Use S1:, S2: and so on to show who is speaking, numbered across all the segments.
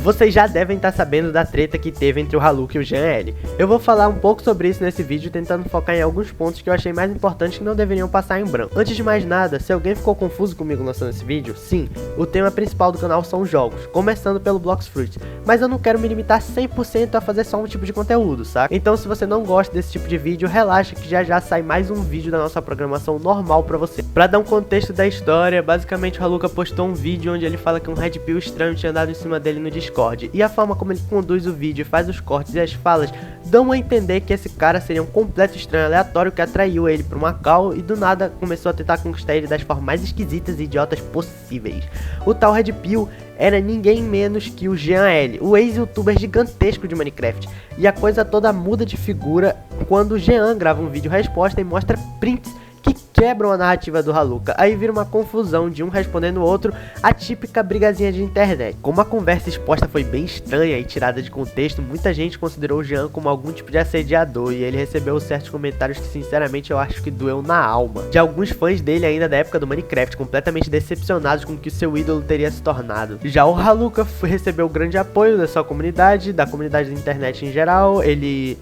S1: Vocês já devem estar sabendo da treta que teve entre o Haluka e o Jean L. Eu vou falar um pouco sobre isso nesse vídeo, tentando focar em alguns pontos que eu achei mais importantes que não deveriam passar em branco. Antes de mais nada, se alguém ficou confuso comigo lançando esse vídeo, sim, o tema principal do canal são jogos, começando pelo Blox Fruits, mas eu não quero me limitar 100% a fazer só um tipo de conteúdo, saca? Então se você não gosta desse tipo de vídeo, relaxa que já sai mais um vídeo da nossa programação normal pra você. Pra dar um contexto da história, basicamente o Haluka postou um vídeo onde ele fala que um Red Pill estranho tinha andado em cima dele no Discord, e a forma como ele conduz o vídeo e faz os cortes e as falas dão a entender que esse cara seria um completo estranho aleatório que atraiu ele para uma call e do nada começou a tentar conquistar ele das formas mais esquisitas e idiotas possíveis. O tal Red Pill era ninguém menos que o Jean L, o ex-youtuber gigantesco de Minecraft, e a coisa toda muda de figura quando o Jean grava um vídeo resposta e mostra prints que quebram a narrativa do Haluka. Aí vira uma confusão de um respondendo o outro, a típica brigazinha de internet. Como a conversa exposta foi bem estranha e tirada de contexto, muita gente considerou o Jean como algum tipo de assediador, e ele recebeu certos comentários que sinceramente eu acho que doeu na alma. De alguns fãs dele ainda da época do Minecraft, completamente decepcionados com o que o seu ídolo teria se tornado. Já o Haluka recebeu grande apoio da sua comunidade, da comunidade da internet em geral. Ele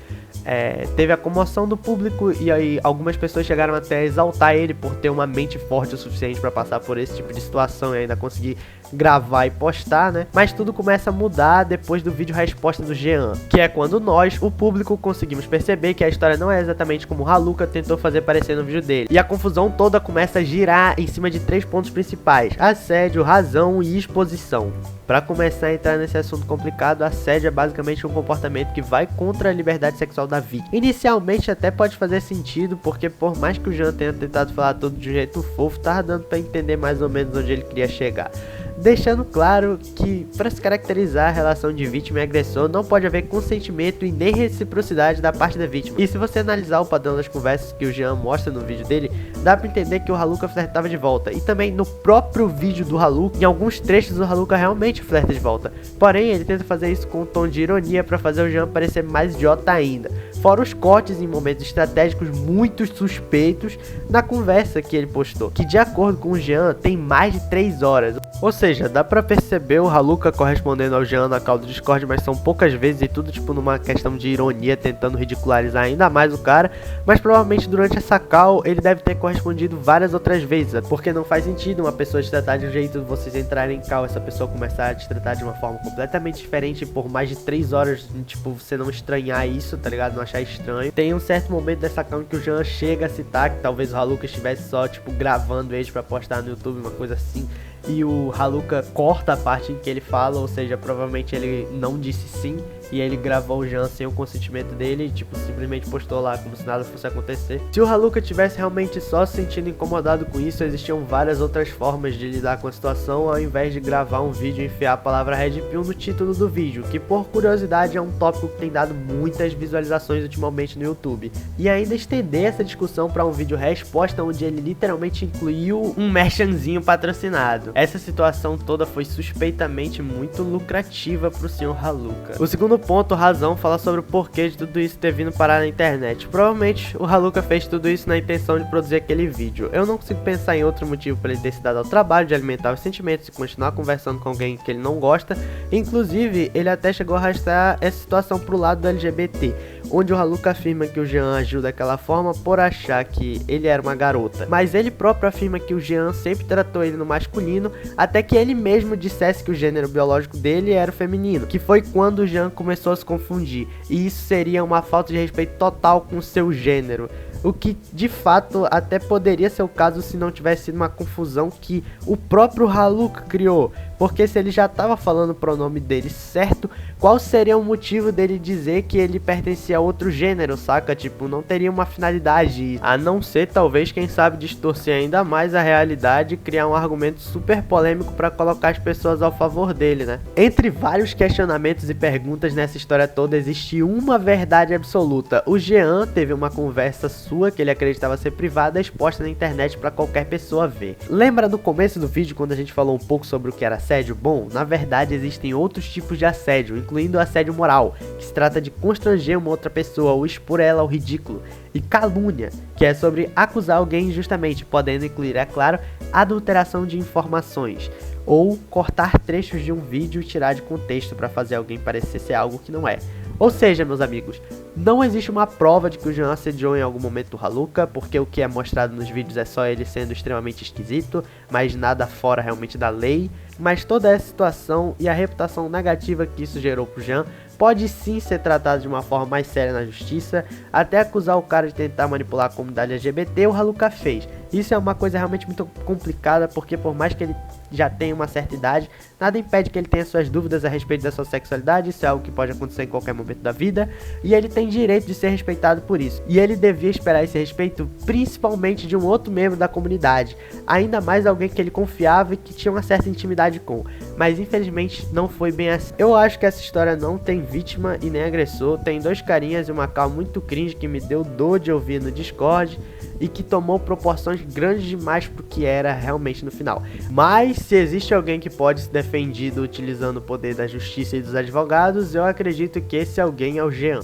S1: teve a comoção do público e aí algumas pessoas chegaram até a exaltar ele por ter uma mente forte o suficiente para passar por esse tipo de situação e ainda conseguir gravar e postar, né? Mas tudo começa a mudar depois do vídeo resposta do Jean, que é quando nós, o público, conseguimos perceber que a história não é exatamente como o Haluka tentou fazer parecer no vídeo dele. E a confusão toda começa a girar em cima de 3 pontos principais: assédio, razão e exposição. Para começar a entrar nesse assunto complicado, assédio é basicamente um comportamento que vai contra a liberdade sexual da vítima. Inicialmente até pode fazer sentido, porque por mais que o Jean tenha tentado falar tudo de um jeito fofo, tava dando para entender mais ou menos onde ele queria chegar. Deixando claro que, para se caracterizar a relação de vítima e agressor, não pode haver consentimento e nem reciprocidade da parte da vítima. E se você analisar o padrão das conversas que o Jean mostra no vídeo dele, dá pra entender que o Haluka flertava de volta. E também no próprio vídeo do Haluka, em alguns trechos o Haluka realmente flerta de volta. Porém, ele tenta fazer isso com um tom de ironia para fazer o Jean parecer mais idiota ainda. Fora os cortes em momentos estratégicos muito suspeitos na conversa que ele postou, que de acordo com o Jean tem mais de 3 horas. Ou seja, dá pra perceber o Haluka correspondendo ao Jean na call do Discord, mas são poucas vezes e tudo tipo numa questão de ironia, tentando ridicularizar ainda mais o cara. Mas provavelmente durante essa call ele deve ter correspondido várias outras vezes, porque não faz sentido uma pessoa te tratar de um jeito, vocês entrarem em call, essa pessoa começar a te tratar de uma forma completamente diferente por mais de 3 horas, tipo, você não estranhar isso, tá ligado? Não achar estranho. Tem um certo momento dessa call em que o Jean chega a citar que talvez o Haluka estivesse só, tipo, gravando eles pra postar no YouTube, uma coisa assim. E o Haluka corta a parte em que ele fala, ou seja, provavelmente ele não disse sim, e ele gravou o Jean sem o consentimento dele e tipo, simplesmente postou lá como se nada fosse acontecer. Se o Haluka tivesse realmente só se sentindo incomodado com isso, existiam várias outras formas de lidar com a situação, ao invés de gravar um vídeo e enfiar a palavra Red Pill no título do vídeo, que por curiosidade é um tópico que tem dado muitas visualizações ultimamente no YouTube. E ainda estender essa discussão para um vídeo resposta onde ele literalmente incluiu um merchanzinho patrocinado. Essa situação toda foi suspeitamente muito lucrativa pro senhor Haluka. O segundo ponto, razão, fala sobre o porquê de tudo isso ter vindo parar na internet. Provavelmente o Haluka fez tudo isso na intenção de produzir aquele vídeo. Eu não consigo pensar em outro motivo para ele ter se dado ao trabalho de alimentar os sentimentos e continuar conversando com alguém que ele não gosta. Inclusive, ele até chegou a arrastar essa situação pro lado do LGBT, onde o Haluka afirma que o Jean agiu daquela forma por achar que ele era uma garota. Mas ele próprio afirma que o Jean sempre tratou ele no masculino, até que ele mesmo dissesse que o gênero biológico dele era o feminino, que foi quando o Jean começou a se confundir, e isso seria uma falta de respeito total com o seu gênero. O que de fato até poderia ser o caso se não tivesse sido uma confusão que o próprio Haluka criou. Porque se ele já estava falando o pronome dele certo, qual seria o motivo dele dizer que ele pertencia a outro gênero, saca? Tipo, não teria uma finalidade, a não ser talvez, quem sabe, distorcer ainda mais a realidade e criar um argumento super polêmico para colocar as pessoas ao favor dele, né? Entre vários questionamentos e perguntas nessa história toda, existe uma verdade absoluta. O Jean teve uma conversa sua que ele acreditava ser privada exposta na internet para qualquer pessoa ver. Lembra no começo do vídeo quando a gente falou um pouco sobre o que era assédio? Bom, na verdade existem outros tipos de assédio, incluindo o assédio moral, que se trata de constranger uma outra pessoa ou expor ela ao ridículo, e calúnia, que é sobre acusar alguém injustamente, podendo incluir, é claro, adulteração de informações. ou cortar trechos de um vídeo e tirar de contexto para fazer alguém parecer ser algo que não é. Ou seja, meus amigos, não existe uma prova de que o Jean assediou em algum momento o Haluka, porque o que é mostrado nos vídeos é só ele sendo extremamente esquisito, mas nada fora realmente da lei. Mas toda essa situação e a reputação negativa que isso gerou pro Jean pode sim ser tratado de uma forma mais séria na justiça. Até acusar o cara de tentar manipular a comunidade LGBT, o Haluka fez. Isso é uma coisa realmente muito complicada, porque por mais que ele já tenha uma certa idade, nada impede que ele tenha suas dúvidas a respeito da sua sexualidade. Isso é algo que pode acontecer em qualquer momento da vida, e ele tem direito de ser respeitado por isso. E ele devia esperar esse respeito principalmente de um outro membro da comunidade, ainda mais alguém que ele confiava e que tinha uma certa intimidade com. Mas infelizmente não foi bem assim. Eu acho que essa história não tem vítima e nem agressor, tem dois carinhas e uma call muito cringe que me deu dor de ouvir no Discord e que tomou proporções grandes demais pro que era realmente no final. Mas se existe alguém que pode se defender utilizando o poder da justiça e dos advogados, eu acredito que esse alguém é o Jean.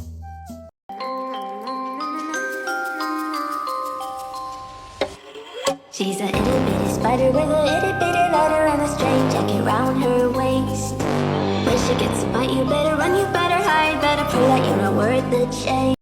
S2: She's a itty bitty spider with a itty bitty ladder and a straight jacket round her waist. When she gets a bite, you better run, you better hide, better prove that you're not worth the chase.